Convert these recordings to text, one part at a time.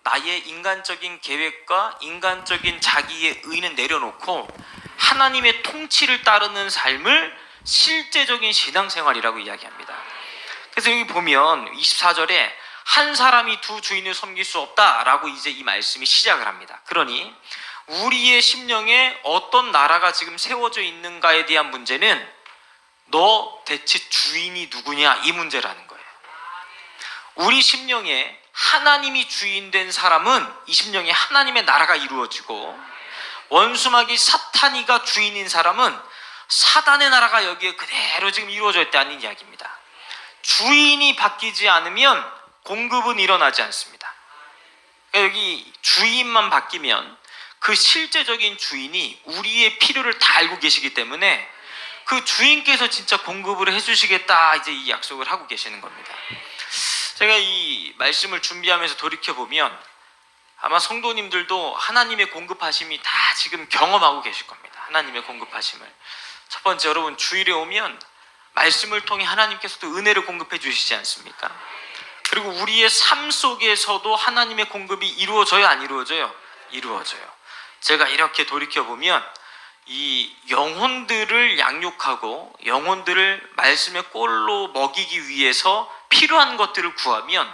나의 인간적인 계획과 인간적인 자기의 의는 내려놓고 하나님의 통치를 따르는 삶을 실제적인 신앙생활이라고 이야기합니다. 그래서 여기 보면 24절에 한 사람이 두 주인을 섬길 수 없다라고 이제 이 말씀이 시작을 합니다. 그러니 우리의 심령에 어떤 나라가 지금 세워져 있는가에 대한 문제는 너 대체 주인이 누구냐 이 문제라는 거예요. 우리 심령에 하나님이 주인된 사람은 이 심령에 하나님의 나라가 이루어지고, 원수마귀 사탄이가 주인인 사람은 사단의 나라가 여기에 그대로 지금 이루어져 있다는 이야기입니다. 주인이 바뀌지 않으면 공급은 일어나지 않습니다. 여기 주인만 바뀌면 그 실제적인 주인이 우리의 필요를 다 알고 계시기 때문에 그 주인께서 진짜 공급을 해주시겠다 이제 이 약속을 하고 계시는 겁니다. 제가 이 말씀을 준비하면서 돌이켜보면 아마 성도님들도 하나님의 공급하심이 다 지금 경험하고 계실 겁니다. 하나님의 공급하심을. 첫 번째, 여러분 주일에 오면 말씀을 통해 하나님께서도 은혜를 공급해 주시지 않습니까? 그리고 우리의 삶 속에서도 하나님의 공급이 이루어져요, 안 이루어져요? 이루어져요. 제가 이렇게 돌이켜보면 이 영혼들을 양육하고 영혼들을 말씀의 꼴로 먹이기 위해서 필요한 것들을 구하면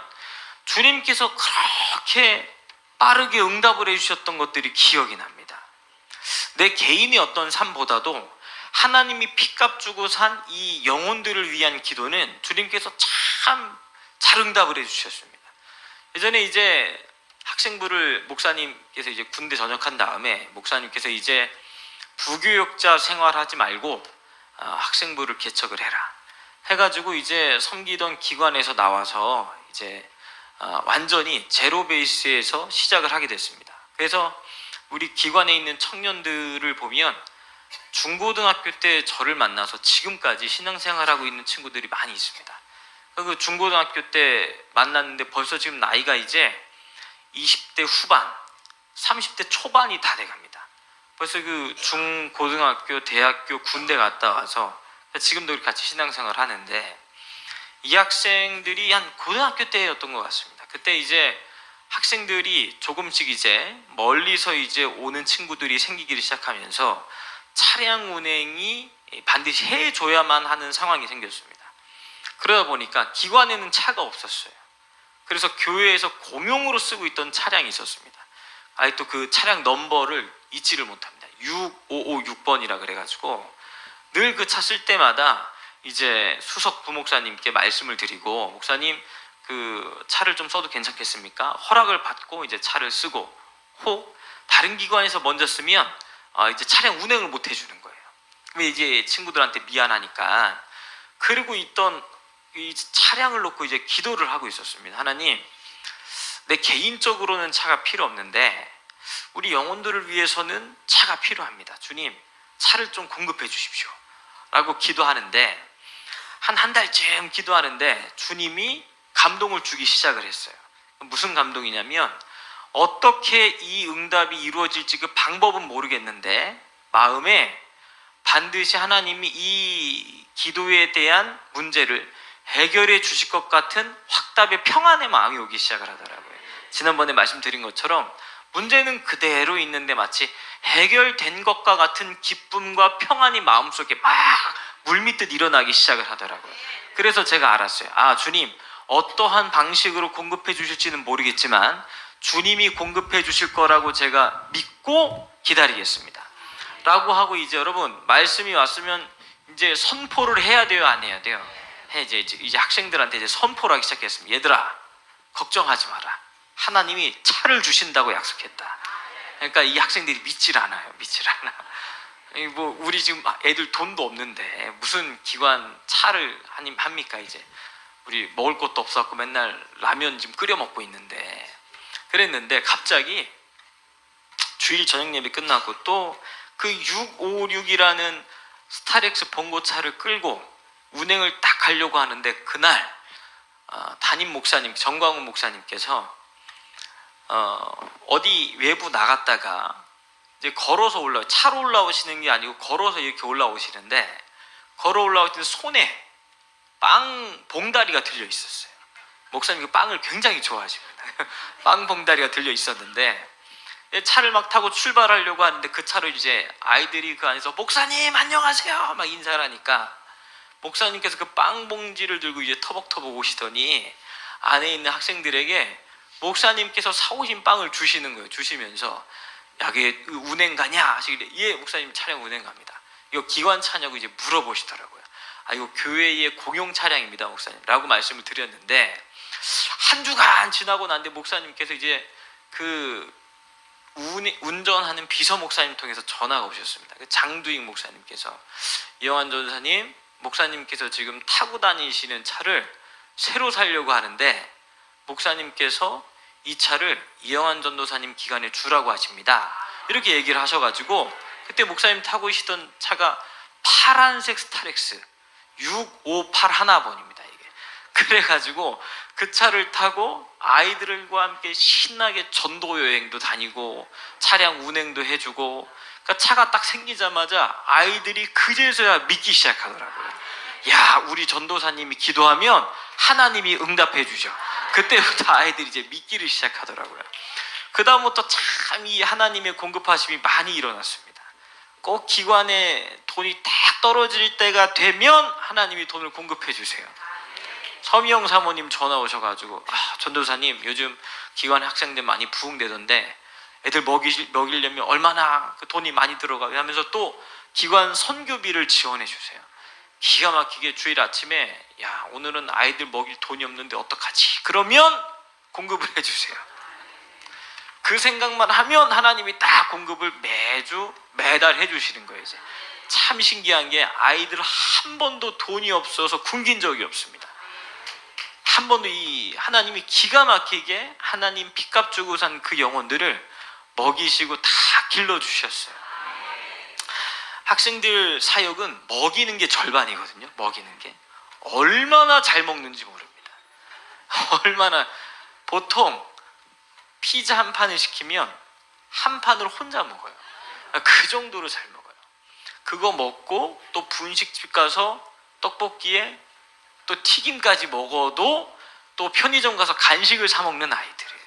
주님께서 그렇게 빠르게 응답을 해주셨던 것들이 기억이 납니다. 내 개인의 어떤 삶보다도 하나님이 피값 주고 산 이 영혼들을 위한 기도는 주님께서 참 잘 응답을 해주셨습니다. 예전에 이제 학생부를 목사님께서 이제 군대 전역한 다음에 목사님께서 이제 부교역자 생활하지 말고 학생부를 개척을 해라 해가지고 이제 섬기던 기관에서 나와서 이제 완전히 제로 베이스에서 시작을 하게 됐습니다. 그래서 우리 기관에 있는 청년들을 보면 중고등학교 때 저를 만나서 지금까지 신앙생활하고 있는 친구들이 많이 있습니다. 그 중고등학교 때 만났는데 벌써 지금 나이가 이제 20대 후반, 30대 초반이 다 돼갑니다. 벌써 그 중고등학교, 대학교, 군대 갔다 와서 지금도 같이 신앙생활 하는데, 이 학생들이 한 고등학교 때였던 것 같습니다. 그때 이제 학생들이 조금씩 이제 멀리서 이제 오는 친구들이 생기기 시작하면서 차량 운행이 반드시 해줘야만 하는 상황이 생겼습니다. 그러다 보니까 기관에는 차가 없었어요. 그래서 교회에서 공용으로 쓰고 있던 차량이 있었습니다. 아직도 그 차량 넘버를 잊지를 못합니다. 6556번이라 그래가지고 늘 그 차 쓸 때마다 이제 수석 부목사님께 말씀을 드리고, 목사님 그 차를 좀 써도 괜찮겠습니까? 허락을 받고 이제 차를 쓰고, 혹 다른 기관에서 먼저 쓰면 이제 차량 운행을 못 해주는 거예요. 그럼 이제 친구들한테 미안하니까. 그리고 있던 이 차량을 놓고 이제 기도를 하고 있었습니다. 하나님, 내 개인적으로는 차가 필요 없는데 우리 영혼들을 위해서는 차가 필요합니다. 주님, 차를 좀 공급해 주십시오 라고 기도하는데, 한 달쯤 기도하는데 주님이 감동을 주기 시작을 했어요. 무슨 감동이냐면, 어떻게 이 응답이 이루어질지 그 방법은 모르겠는데 마음에 반드시 하나님이 이 기도에 대한 문제를 해결해 주실 것 같은 확답의 평안의 마음이 오기 시작을 하더라고요. 지난번에 말씀드린 것처럼 문제는 그대로 있는데 마치 해결된 것과 같은 기쁨과 평안이 마음속에 막 물밀듯 일어나기 시작을 하더라고요. 그래서 제가 알았어요. 주님 어떠한 방식으로 공급해 주실지는 모르겠지만 주님이 공급해 주실 거라고 제가 믿고 기다리겠습니다 라고 하고, 이제 여러분 말씀이 왔으면 이제 선포를 해야 돼요, 안 해야 돼요? 이제 학생들한테 이제 선포를 하기 시작했습니다. 얘들아, 걱정하지 마라. 하나님이 차를 주신다고 약속했다. 그러니까 이 학생들이 믿질 않아요. 뭐 우리 지금 애들 돈도 없는데 무슨 기관 차를 합니까? 이제 우리 먹을 것도 없어갖고 맨날 라면 지금 끓여 먹고 있는데. 그랬는데 갑자기 주일 저녁 예배 끝나고 또 그 656이라는 스타렉스 봉고차를 끌고 운행을 딱 하려고 하는데, 그날 담임 목사님 정광훈 목사님께서 어디 외부 나갔다가 이제 걸어서 차로 올라오시는 게 아니고 걸어서 이렇게 올라오시는데, 걸어 올라올 때 손에 봉다리가 들려 있었어요. 목사님이 빵을 굉장히 좋아하십니다. 빵 봉다리가 들려 있었는데 차를 막 타고 출발하려고 하는데 그 차로 이제 아이들이 그 안에서 목사님 안녕하세요 막 인사를 하니까 목사님께서 그 빵 봉지를 들고 이제 터벅터벅 오시더니 안에 있는 학생들에게 목사님께서 사오신 빵을 주시는 거예요. 주시면서 야, 이게 운행 가냐 하시길래 예, 목사님 차량 운행 갑니다. 이거 기관 차냐고 이제 물어보시더라고요. 아, 이거 교회의 공용 차량입니다, 목사님. 라고 말씀을 드렸는데 한 주간 지나고 난데 목사님께서 이제 그 운전하는 비서 목사님 통해서 전화가 오셨습니다. 장두익 목사님께서 이영환 전도사님, 목사님께서 지금 타고 다니시는 차를 새로 사려고 하는데 목사님께서 이 차를 이영환 전도사님 기관에 주라고 하십니다. 이렇게 얘기를 하셔가지고 그때 목사님 타고 계시던 차가 파란색 스타렉스 6581번입니다. 이게 그래가지고 그 차를 타고 아이들과 함께 신나게 전도 여행도 다니고 차량 운행도 해주고 그러니까 차가 딱 생기자마자 아이들이 그제서야 믿기 시작하더라고요. 야, 우리 전도사님이 기도하면 하나님이 응답해 주죠. 그때부터 아이들이 이제 믿기를 시작하더라고요. 그 다음부터 참 이 하나님의 공급하심이 많이 일어났습니다. 꼭 기관에 돈이 딱 떨어질 때가 되면 하나님이 돈을 공급해 주세요. 서미영 사모님 전화 오셔가지고 전도사님 요즘 기관에 학생들 많이 부흥되던데 애들 먹이려면 얼마나 그 돈이 많이 들어가요 하면서 또 기관 선교비를 지원해 주세요. 기가 막히게 주일 아침에 야, 오늘은 아이들 먹일 돈이 없는데 어떡하지? 그러면 공급을 해주세요. 그 생각만 하면 하나님이 딱 공급을 매달 해주시는 거예요. 이제 참 신기한 게 아이들 한 번도 돈이 없어서 굶긴 적이 없습니다. 한 번도 이 하나님이 기가 막히게 하나님 핏값 주고 산 그 영혼들을 먹이시고 다 길러주셨어요. 학생들 사역은 먹이는 게 절반이거든요. 먹이는 게 얼마나 잘 먹는지 모릅니다. 얼마나 보통 피자 한 판을 시키면 한 판을 혼자 먹어요. 그 정도로 잘 먹어요. 그거 먹고 또 분식집 가서 떡볶이에 또 튀김까지 먹어도 또 편의점 가서 간식을 사 먹는 아이들이에요.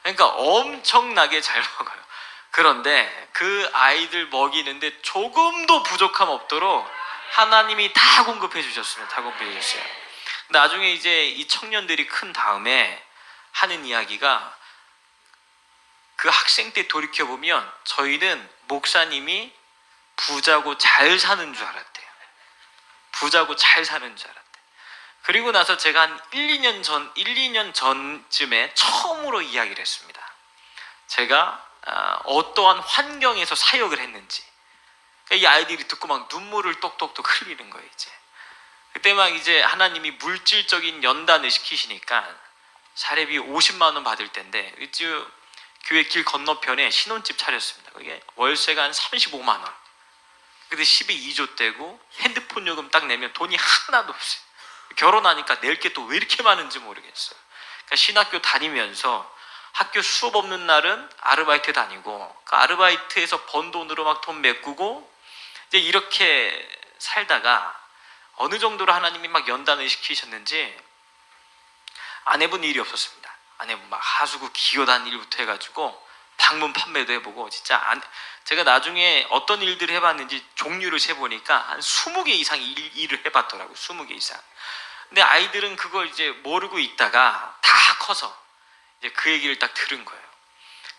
그러니까 엄청나게 잘 먹어요. 그런데 그 아이들 먹이는데 조금도 부족함 없도록 하나님이 다 공급해 주셨습니다. 다 공급해 주셨어요. 나중에 이제 이 청년들이 큰 다음에 하는 이야기가 그 학생 때 돌이켜보면 저희는 목사님이 부자고 잘 사는 줄 알았대요. 부자고 잘 사는 줄 알았대요. 그리고 나서 제가 한 1, 2년 전쯤에 처음으로 이야기를 했습니다. 제가 어떠한 환경에서 사역을 했는지. 이 아이들이 듣고 막 눈물을 똑똑똑 흘리는 거예요. 이제 그때 막 이제 하나님이 물질적인 연단을 시키시니까 사례비 50만 원 받을 때인데 교회 길 건너편에 신혼집 차렸습니다. 그게 월세가 한 35만 원. 근데 12조 떼고 핸드폰 요금 딱 내면 돈이 하나도 없어요. 결혼하니까 낼 게 또 왜 이렇게 많은지 모르겠어요. 그러니까 신학교 다니면서 학교 수업 없는 날은 아르바이트 다니고 그 아르바이트에서 번 돈으로 막 돈 메꾸고 이제 이렇게 살다가 어느 정도로 하나님이 막 연단을 시키셨는지 아내분 일이 없었습니다. 아내분 막 하수구 기어다니는 일부터 해가지고 방문 판매도 해보고 진짜 제가 나중에 어떤 일들을 해봤는지 종류를 세보니까 한 20개 이상 일을 해봤더라고요. 20개 이상. 근데 아이들은 그걸 이제 모르고 있다가 다 커서 이제 그 얘기를 딱 들은 거예요.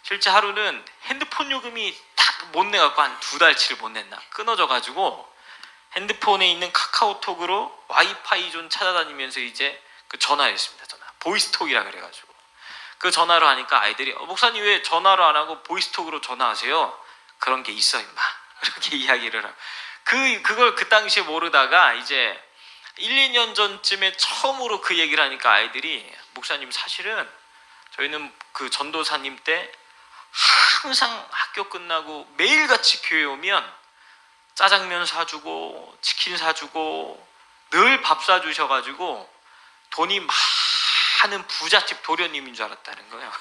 실제 하루는 핸드폰 요금이 딱 못 내갖고 한 2달치를 못 냈나 끊어져가지고 핸드폰에 있는 카카오톡으로 와이파이 좀 찾아다니면서 이제 그 전화를 했습니다. 보이스톡이라 그래가지고 그 전화로 하니까 아이들이 목사님 왜 전화로 안 하고 보이스톡으로 전화하세요? 그런 게 있어 임마. 그렇게 이야기를 하고 그걸 그 당시에 모르다가 이제 1, 2년 전쯤에 처음으로 그 얘기를 하니까 아이들이 목사님 사실은 저희는 그 전도사님 때 항상 학교 끝나고 매일같이 교회 오면 짜장면 사주고 치킨 사주고 늘 밥 사주셔가지고 돈이 많은 부잣집 도련님인 줄 알았다는 거예요.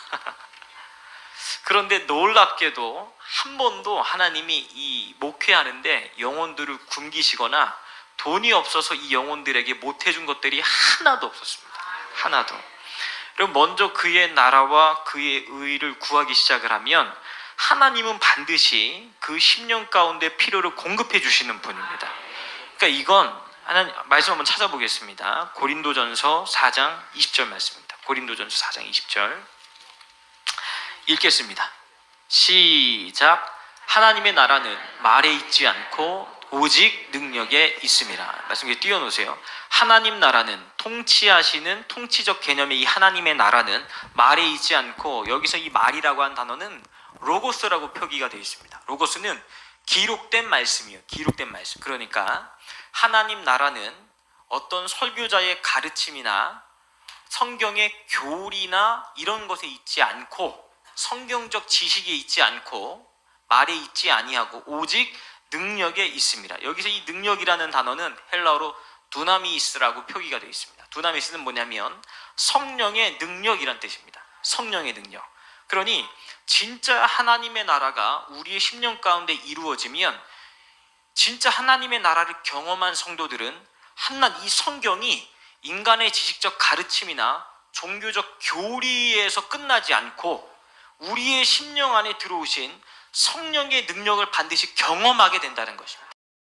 그런데 놀랍게도 한 번도 하나님이 이 목회하는데 영혼들을 굶기시거나 돈이 없어서 이 영혼들에게 못해준 것들이 하나도 없었습니다. 하나도. 그럼 먼저 그의 나라와 그의 의를 구하기 시작을 하면 하나님은 반드시 그 10년 가운데 필요를 공급해 주시는 분입니다. 그러니까 이건 하나님 말씀 한번 찾아보겠습니다. 고린도전서 4장 20절 말씀입니다. 고린도전서 4장 20절 읽겠습니다. 시작. 하나님의 나라는 말에 있지 않고 오직 능력에 있음이라. 말씀 좀 띄워놓으세요. 하나님 나라는 통치하시는 통치적 개념의 이 하나님의 나라는 말에 있지 않고, 여기서 이 말이라고 한 단어는 로고스라고 표기가 되어 있습니다. 로고스는 기록된 말씀이에요. 기록된 말씀. 그러니까 하나님 나라는 어떤 설교자의 가르침이나 성경의 교리나 이런 것에 있지 않고, 성경적 지식에 있지 않고, 말에 있지 아니하고 오직 능력에 있습니다. 여기서 이 능력이라는 단어는 헬라어로 두나미스라고 표기가 되어 있습니다. 두나미스는 뭐냐면 성령의 능력이란 뜻입니다. 성령의 능력. 그러니 진짜 하나님의 나라가 우리의 10년 가운데 이루어지면, 진짜 하나님의 나라를 경험한 성도들은 한낱 이 성경이 인간의 지식적 가르침이나 종교적 교리에서 끝나지 않고 우리의 심령 안에 들어오신 성령의 능력을 반드시 경험하게 된다는 것입니다.